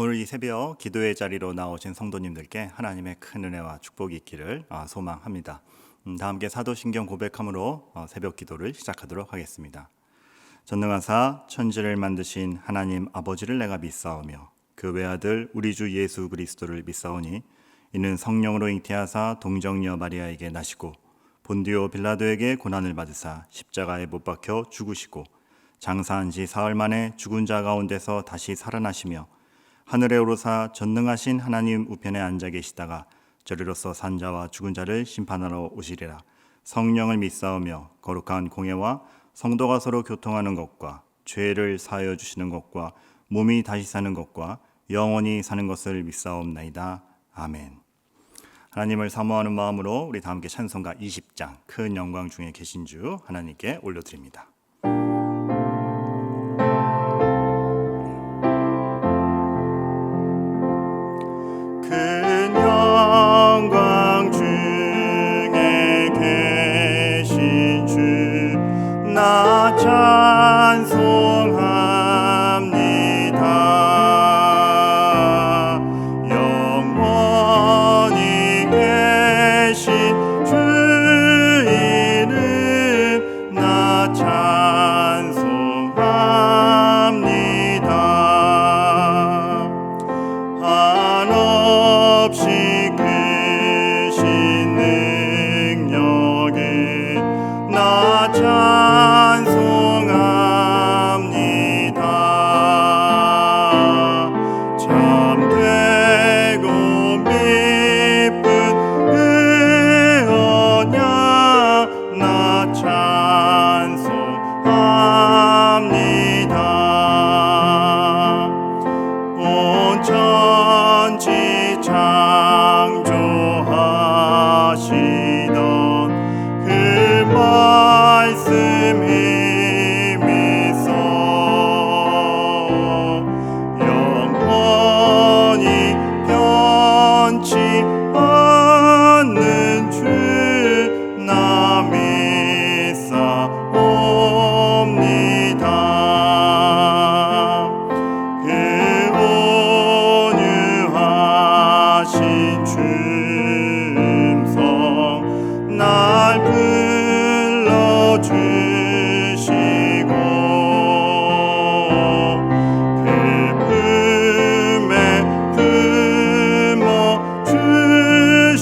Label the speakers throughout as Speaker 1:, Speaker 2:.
Speaker 1: 오늘 이 새벽 기도의 자리로 나오신 성도님들께 하나님의 큰 은혜와 축복이 있기를 소망합니다. 다 함께 사도신경 고백함으로 새벽 기도를 시작하도록 하겠습니다. 전능하사 천지를 만드신 하나님 아버지를 내가 믿사오며 그 외아들 우리 주 예수 그리스도를 믿사오니 이는 성령으로 잉태하사 동정녀 마리아에게 나시고 본디오 빌라도에게 고난을 받으사 십자가에 못 박혀 죽으시고 장사한 지 사흘 만에 죽은 자 가운데서 다시 살아나시며 하늘에 오르사 전능하신 하나님 우편에 앉아 계시다가 저리로서 산 자와 죽은 자를 심판하러 오시리라. 성령을 믿사오며 거룩한 공예와 성도가 서로 교통하는 것과 죄를 사하여 주시는 것과 몸이 다시 사는 것과 영원히 사는 것을 믿사옵나이다. 아멘. 하나님을 사모하는 마음으로 우리 다 함께 찬송가 20장 큰 영광 중에 계신 주 하나님께 올려드립니다. 큰 영광 중에 계신 주 나 찬송합니다. 영원히 계신 주 이름 나 찬송합니다. 한없이 크신 능력에 나 찬송합니다. 참되고 깊은 그 언약 나 찬송합니다. 온 천지 창조하시던 그 말씀 힘있어 영원히 변치 않는 주 나 믿사옵니다. 그 온유하신 춤성 날 불러주시고 그 품에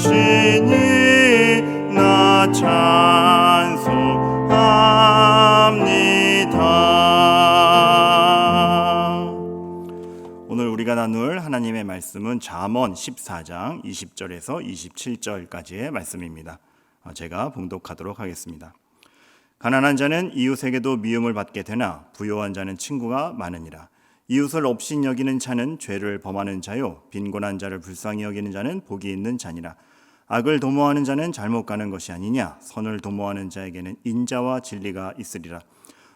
Speaker 1: 품어주시니 나 찬송합니다. 오늘 우리가 나눌 하나님의 말씀은 잠언 14장 20절에서 27절까지의 말씀입니다. 제가 봉독하도록 하겠습니다. 가난한 자는 이웃에게도 미움을 받게 되나 부요한 자는 친구가 많으니라. 이웃을 업신 여기는 자는 죄를 범하는 자요 빈곤한 자를 불쌍히 여기는 자는 복이 있는 자니라. 악을 도모하는 자는 잘못 가는 것이 아니냐. 선을 도모하는 자에게는 인자와 진리가 있으리라.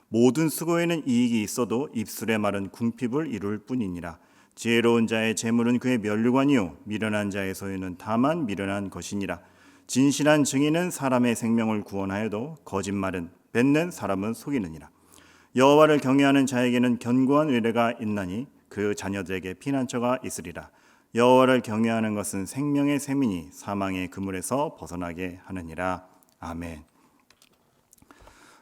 Speaker 1: 모든 수고에는 이익이 있어도 입술의 말은 궁핍을 이룰 뿐이니라. 지혜로운 자의 재물은 그의 면류관이요 미련한 자의 소유는 다만 미련한 것이니라. 진실한 증인은 사람의 생명을 구원하여도 거짓말은 뱉는 사람은 속이느니라. 여호와를 경외하는 자에게는 견고한 의뢰가 있나니 그 자녀들에게 피난처가 있으리라. 여호와를 경외하는 것은 생명의 샘이니 사망의 그물에서 벗어나게 하느니라. 아멘.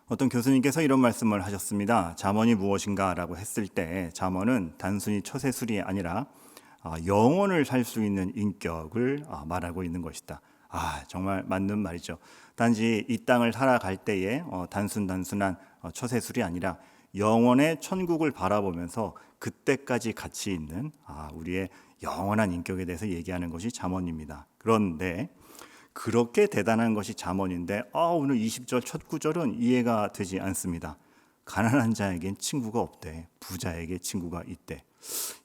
Speaker 1: 어떤 교수님께서 이런 말씀을 하셨습니다. 잠언이 무엇인가 라고 했을 때 잠언은 단순히 처세술이 아니라 영혼을 살 수 있는 인격을 말하고 있는 것이다. 정말 맞는 말이죠. 단지 이 땅을 살아갈 때에 단순한 처세술이 아니라 영원의 천국을 바라보면서 그때까지 가치 있는 우리의 영원한 인격에 대해서 얘기하는 것이 잠언입니다. 그런데 그렇게 대단한 것이 잠언인데 오늘 20절 첫 구절은 이해가 되지 않습니다. 가난한 자에겐 친구가 없대. 부자에게 친구가 있대.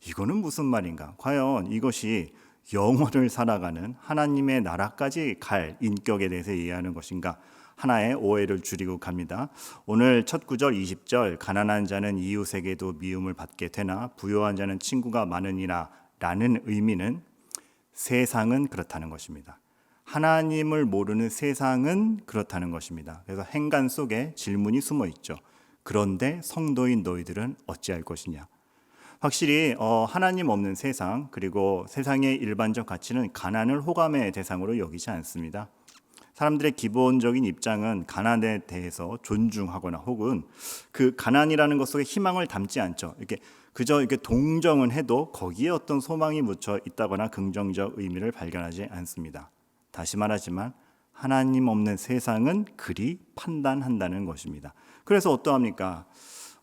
Speaker 1: 이거는 무슨 말인가? 과연 이것이 영원을 살아가는 하나님의 나라까지 갈 인격에 대해서 이해하는 것인가? 하나의 오해를 줄이고 갑니다. 오늘 첫 구절 20절 가난한 자는 이웃에게도 미움을 받게 되나 부요한 자는 친구가 많으니라 라는 의미는 세상은 그렇다는 것입니다. 하나님을 모르는 세상은 그렇다는 것입니다. 그래서 행간 속에 질문이 숨어 있죠. 그런데 성도인 너희들은 어찌할 것이냐? 확실히 하나님 없는 세상, 그리고 세상의 일반적 가치는 가난을 호감의 대상으로 여기지 않습니다. 사람들의 기본적인 입장은 가난에 대해서 존중하거나 혹은 그 가난이라는 것 속에 희망을 담지 않죠. 이렇게 그저 이렇게 동정은 해도 거기에 어떤 소망이 묻혀 있다거나 긍정적 의미를 발견하지 않습니다. 다시 말하지만 하나님 없는 세상은 그리 판단한다는 것입니다. 그래서 어떠합니까?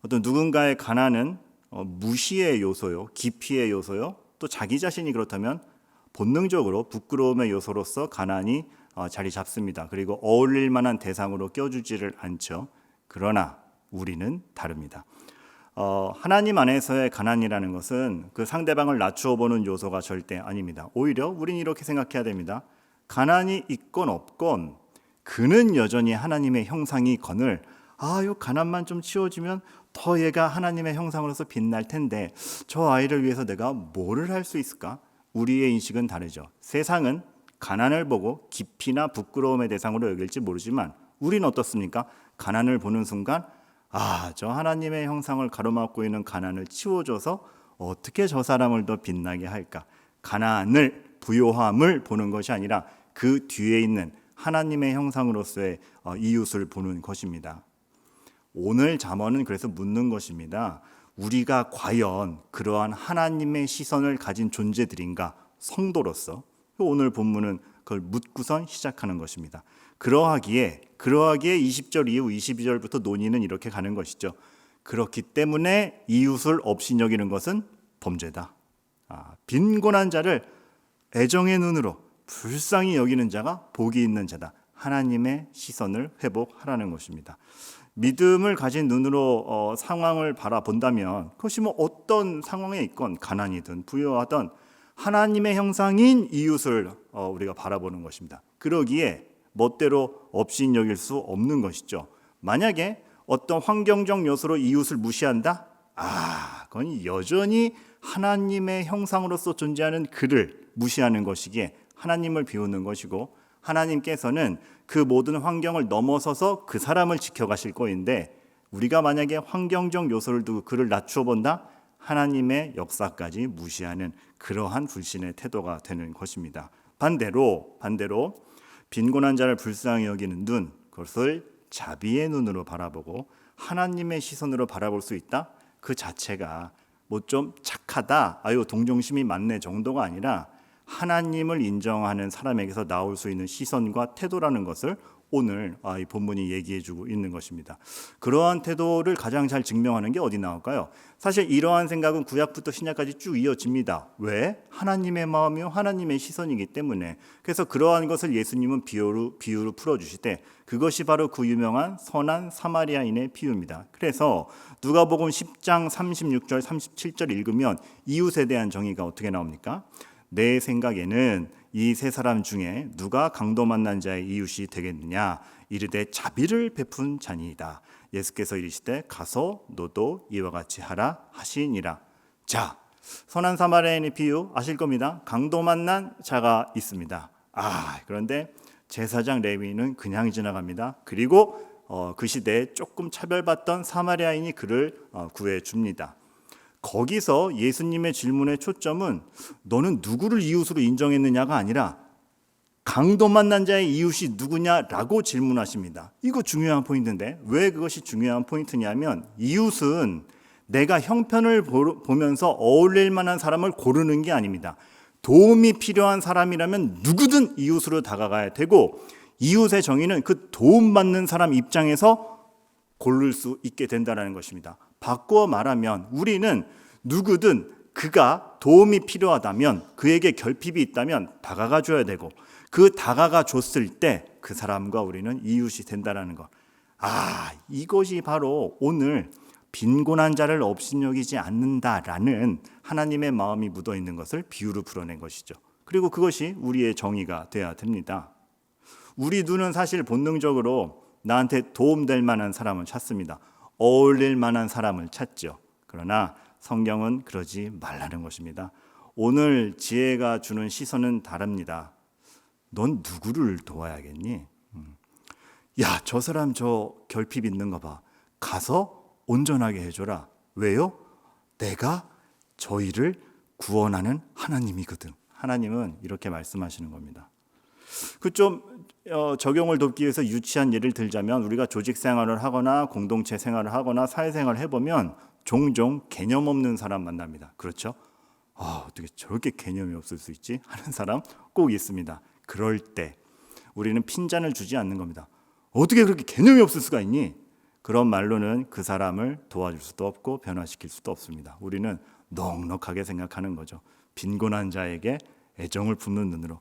Speaker 1: 어떤 누군가의 가난은 무시의 요소요, 기피의 요소요, 또 자기 자신이 그렇다면 본능적으로 부끄러움의 요소로서 가난이 자리 잡습니다. 그리고 어울릴 만한 대상으로 껴주지를 않죠. 그러나 우리는 다릅니다. 하나님 안에서의 가난이라는 것은 그 상대방을 낮추어 보는 요소가 절대 아닙니다. 오히려 우리는 이렇게 생각해야 됩니다. 가난이 있건 없건 그는 여전히 하나님의 형상이거늘 요 가난만 좀 치워지면 더 얘가 하나님의 형상으로서 빛날 텐데 저 아이를 위해서 내가 뭐를 할 수 있을까? 우리의 인식은 다르죠. 세상은 가난을 보고 기피나 부끄러움의 대상으로 여길지 모르지만 우리는 어떻습니까? 가난을 보는 순간 저 하나님의 형상을 가로막고 있는 가난을 치워줘서 어떻게 저 사람을 더 빛나게 할까? 가난을, 부요함을 보는 것이 아니라 그 뒤에 있는 하나님의 형상으로서의 이웃을 보는 것입니다. 오늘 잠언은 그래서 묻는 것입니다. 우리가 과연 그러한 하나님의 시선을 가진 존재들인가? 성도로서. 오늘 본문은 그걸 묻고선 시작하는 것입니다. 그러하기에 20절 이후 22절부터 논의는 이렇게 가는 것이죠. 그렇기 때문에 이웃을 없이 여기는 것은 범죄다. 빈곤한 자를 애정의 눈으로 불쌍히 여기는 자가 복이 있는 자다. 하나님의 시선을 회복하라는 것입니다. 믿음을 가진 눈으로 상황을 바라본다면 그것이 어떤 상황에 있건 가난이든 부유하든 하나님의 형상인 이웃을 우리가 바라보는 것입니다. 그러기에 멋대로 없인 여길 수 없는 것이죠. 만약에 어떤 환경적 요소로 이웃을 무시한다? 그건 여전히 하나님의 형상으로서 존재하는 그를 무시하는 것이기에 하나님을 비우는 것이고 하나님께서는 그 모든 환경을 넘어서서 그 사람을 지켜가실 거인데 우리가 만약에 환경적 요소를 두고 그를 낮추어 본다? 하나님의 역사까지 무시하는 그러한 불신의 태도가 되는 것입니다. 반대로 빈곤한 자를 불쌍히 여기는 눈, 그것을 자비의 눈으로 바라보고 하나님의 시선으로 바라볼 수 있다? 그 자체가 좀 착하다, 동정심이 많네 정도가 아니라 하나님을 인정하는 사람에게서 나올 수 있는 시선과 태도라는 것을 오늘 이 본문이 얘기해주고 있는 것입니다. 그러한 태도를 가장 잘 증명하는 게 어디 나올까요? 사실 이러한 생각은 구약부터 신약까지 쭉 이어집니다. 왜? 하나님의 마음이요 하나님의 시선이기 때문에. 그래서 그러한 것을 예수님은 비유로 풀어주시되 그것이 바로 그 유명한 선한 사마리아인의 비유입니다. 그래서 누가복음 10장 36절 37절 읽으면 이웃에 대한 정의가 어떻게 나옵니까? 내 생각에는 이 세 사람 중에 누가 강도 만난 자의 이웃이 되겠느냐? 이르되 자비를 베푼 자니이다. 예수께서 이르시되 가서 너도 이와 같이 하라 하시니라. 자, 선한 사마리아인의 비유 아실 겁니다. 강도 만난 자가 있습니다. 그런데 제사장 레위인은 그냥 지나갑니다. 그리고 그 시대에 조금 차별받던 사마리아인이 그를 구해줍니다. 거기서 예수님의 질문의 초점은 너는 누구를 이웃으로 인정했느냐가 아니라 강도 만난 자의 이웃이 누구냐라고 질문하십니다. 이거 중요한 포인트인데 왜 그것이 중요한 포인트냐면 이웃은 내가 형편을 보면서 어울릴 만한 사람을 고르는 게 아닙니다. 도움이 필요한 사람이라면 누구든 이웃으로 다가가야 되고 이웃의 정의는 그 도움받는 사람 입장에서 고를 수 있게 된다는 것입니다. 바꾸어 말하면 우리는 누구든 그가 도움이 필요하다면 그에게 결핍이 있다면 다가가 줘야 되고 그 다가가 줬을 때 그 사람과 우리는 이웃이 된다는 것. 이것이 바로 오늘 빈곤한 자를 업신여기지 않는다라는 하나님의 마음이 묻어 있는 것을 비유로 풀어낸 것이죠. 그리고 그것이 우리의 정의가 되어야 됩니다. 우리 눈은 사실 본능적으로 나한테 도움될 만한 사람을 찾습니다. 어울릴 만한 사람을 찾죠. 그러나 성경은 그러지 말라는 것입니다. 오늘 지혜가 주는 시선은 다릅니다. 넌 누구를 도와야겠니? 야, 저 사람 저 결핍 있는 거 봐. 가서 온전하게 해줘라. 왜요? 내가 저희를 구원하는 하나님이거든. 하나님은 이렇게 말씀하시는 겁니다. 그 좀 적용을 돕기 위해서 유치한 예를 들자면 우리가 조직 생활을 하거나 공동체 생활을 하거나 사회생활을 해보면 종종 개념 없는 사람 만납니다. 그렇죠? 어떻게 저렇게 개념이 없을 수 있지? 하는 사람 꼭 있습니다. 그럴 때 우리는 핀잔을 주지 않는 겁니다. 어떻게 그렇게 개념이 없을 수가 있니? 그런 말로는 그 사람을 도와줄 수도 없고 변화시킬 수도 없습니다. 우리는 넉넉하게 생각하는 거죠. 빈곤한 자에게 애정을 품는 눈으로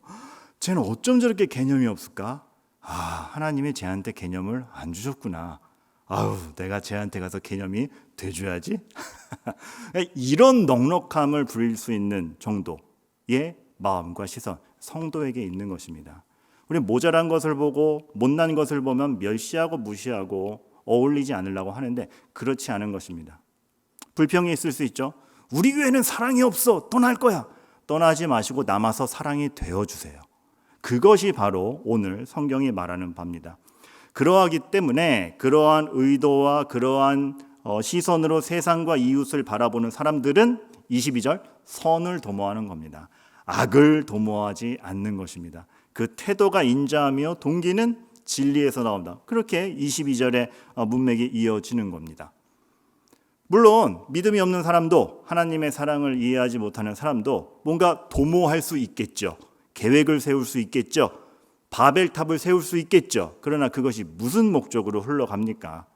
Speaker 1: 쟤는 어쩜 저렇게 개념이 없을까? 하나님이 쟤한테 개념을 안 주셨구나. 내가 쟤한테 가서 개념이 돼줘야지. 이런 넉넉함을 부릴 수 있는 정도의 마음과 시선, 성도에게 있는 것입니다. 우리 모자란 것을 보고 못난 것을 보면 멸시하고 무시하고 어울리지 않으려고 하는데 그렇지 않은 것입니다. 불평이 있을 수 있죠. 우리 교회는 사랑이 없어. 떠날 거야. 떠나지 마시고 남아서 사랑이 되어주세요. 그것이 바로 오늘 성경이 말하는 바입니다. 그러하기 때문에 그러한 의도와 그러한 시선으로 세상과 이웃을 바라보는 사람들은 22절 선을 도모하는 겁니다. 악을 도모하지 않는 것입니다. 그 태도가 인자하며 동기는 진리에서 나온다. 그렇게 22절의 문맥이 이어지는 겁니다. 물론 믿음이 없는 사람도 하나님의 사랑을 이해하지 못하는 사람도 뭔가 도모할 수 있겠죠. 계획을 세울 수 있겠죠. 바벨탑을 세울 수 있겠죠. 그러나 그것이 무슨 목적으로 흘러갑니까?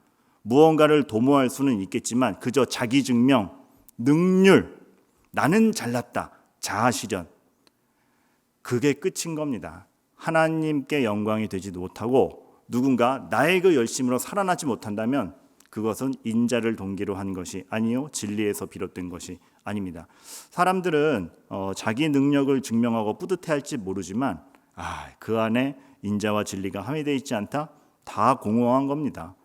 Speaker 1: 무언가를 도모할 수는 있겠지만 그저 자기 증명, 능률, 나는 잘났다, 자아실현, 그게 끝인 겁니다. 하나님께 영광이 되지 못하고 누군가 나의 그 열심으로 살아나지 못한다면 그것은 인자를 동기로 한 것이 아니요 진리에서 비롯된 것이 아닙니다. 사람들은 자기 능력을 증명하고 뿌듯해할지 모르지만 그 안에 인자와 진리가 함유되어 있지 않다? 다 공허한 겁니다.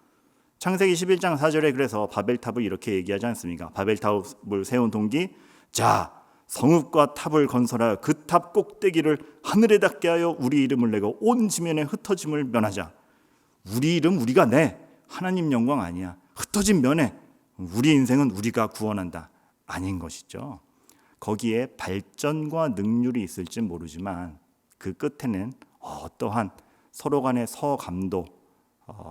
Speaker 1: 창세기 11장 4절에 그래서 바벨탑을 이렇게 얘기하지 않습니까? 바벨탑을 세운 동기, 자 성읍과 탑을 건설하여 그 탑 꼭대기를 하늘에 닿게 하여 우리 이름을 내고 온 지면에 흩어짐을 면하자. 우리 이름 우리가 내, 하나님 영광 아니야. 흩어진 면에 우리 인생은 우리가 구원한다. 아닌 것이죠. 거기에 발전과 능률이 있을지 모르지만 그 끝에는 어떠한 서로 간의 서감도,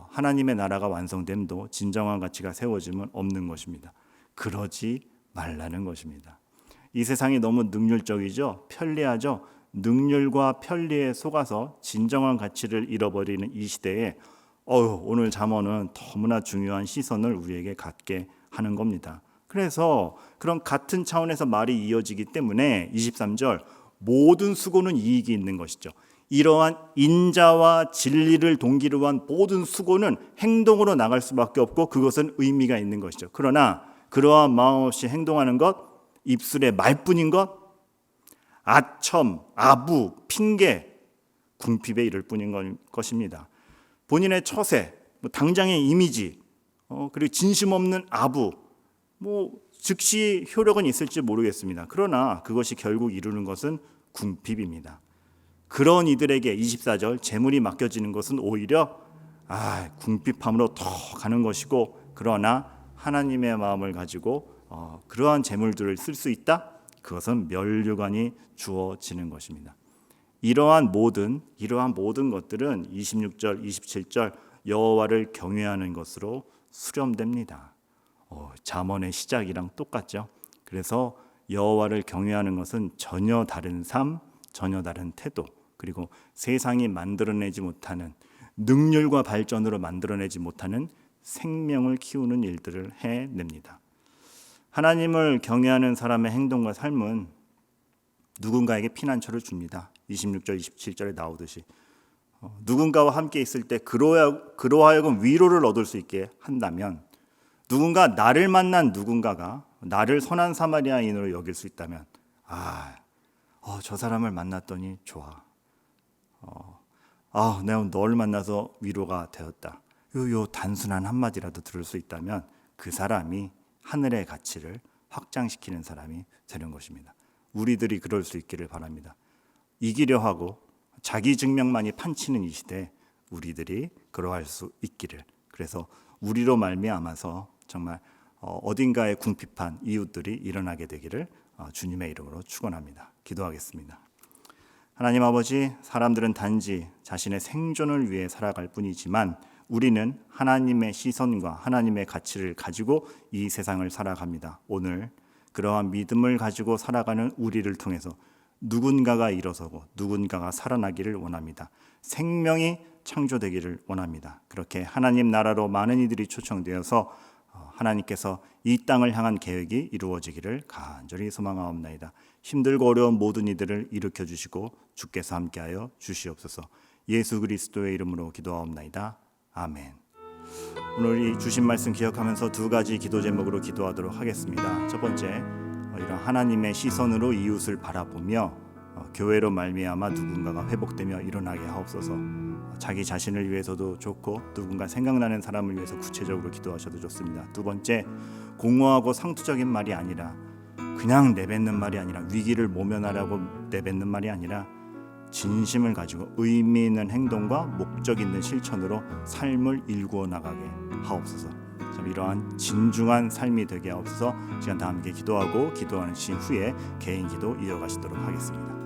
Speaker 1: 하나님의 나라가 완성됨도 진정한 가치가 세워짐은 없는 것입니다. 그러지 말라는 것입니다. 이 세상이 너무 능률적이죠. 편리하죠. 능률과 편리에 속아서 진정한 가치를 잃어버리는 이 시대에 오늘 잠언은 너무나 중요한 시선을 우리에게 갖게 하는 겁니다. 그래서 그런 같은 차원에서 말이 이어지기 때문에 23절 모든 수고는 이익이 있는 것이죠. 이러한 인자와 진리를 동기로 한 모든 수고는 행동으로 나갈 수밖에 없고 그것은 의미가 있는 것이죠. 그러나 그러한 마음 없이 행동하는 것, 입술의 말뿐인 것, 아첨, 아부, 핑계, 궁핍에 이를 뿐인 것입니다. 본인의 처세, 당장의 이미지, 그리고 진심 없는 아부, 즉시 효력은 있을지 모르겠습니다. 그러나 그것이 결국 이루는 것은 궁핍입니다. 그런 이들에게 24절 재물이 맡겨지는 것은 오히려 궁핍함으로 더 가는 것이고, 그러나 하나님의 마음을 가지고 그러한 재물들을 쓸 수 있다? 그것은 멸류관이 주어지는 것입니다. 이러한 모든 것들은 26절, 27절 여호와를 경외하는 것으로 수렴됩니다. 잠언의 시작이랑 똑같죠. 그래서 여호와를 경외하는 것은 전혀 다른 삶, 전혀 다른 태도, 그리고 세상이 만들어내지 못하는 능률과 발전으로 만들어내지 못하는 생명을 키우는 일들을 해냅니다. 하나님을 경외하는 사람의 행동과 삶은 누군가에게 피난처를 줍니다. 26절, 27절에 나오듯이 누군가와 함께 있을 때 그로하여금 위로를 얻을 수 있게 한다면, 누군가 나를 만난 누군가가 나를 선한 사마리아인으로 여길 수 있다면 저 사람을 만났더니 좋아. 내가 너를 만나서 위로가 되었다. 요 단순한 한마디라도 들을 수 있다면 그 사람이 하늘의 가치를 확장시키는 사람이 되는 것입니다. 우리들이 그럴 수 있기를 바랍니다. 이기려 하고 자기 증명만이 판치는 이 시대에 우리들이 그러할 수 있기를, 그래서 우리로 말미암아서 정말 어딘가에 궁핍한 이웃들이 일어나게 되기를 주님의 이름으로 축원합니다. 기도하겠습니다. 하나님 아버지, 사람들은 단지 자신의 생존을 위해 살아갈 뿐이지만 우리는 하나님의 시선과 하나님의 가치를 가지고 이 세상을 살아갑니다. 오늘 그러한 믿음을 가지고 살아가는 우리를 통해서 누군가가 일어서고 누군가가 살아나기를 원합니다. 생명이 창조되기를 원합니다. 그렇게 하나님 나라로 많은 이들이 초청되어서 하나님께서 이 땅을 향한 계획이 이루어지기를 간절히 소망하옵나이다. 힘들고 어려운 모든 이들을 일으켜 주시고 주께서 함께하여 주시옵소서. 예수 그리스도의 이름으로 기도하옵나이다. 아멘. 오늘 이 주신 말씀 기억하면서 두 가지 기도 제목으로 기도하도록 하겠습니다. 첫 번째, 이런 하나님의 시선으로 이웃을 바라보며 교회로 말미암아 누군가가 회복되며 일어나게 하옵소서. 자기 자신을 위해서도 좋고 누군가 생각나는 사람을 위해서 구체적으로 기도하셔도 좋습니다. 두 번째, 공허하고 상투적인 말이 아니라 그냥 내뱉는 말이 아니라 위기를 모면하라고 내뱉는 말이 아니라 진심을 가지고 의미 있는 행동과 목적 있는 실천으로 삶을 일구어 나가게 하옵소서. 참 이러한 진중한 삶이 되게 하옵소서. 시간 다 함께 기도하고 기도하신 후에 개인 기도 이어가시도록 하겠습니다.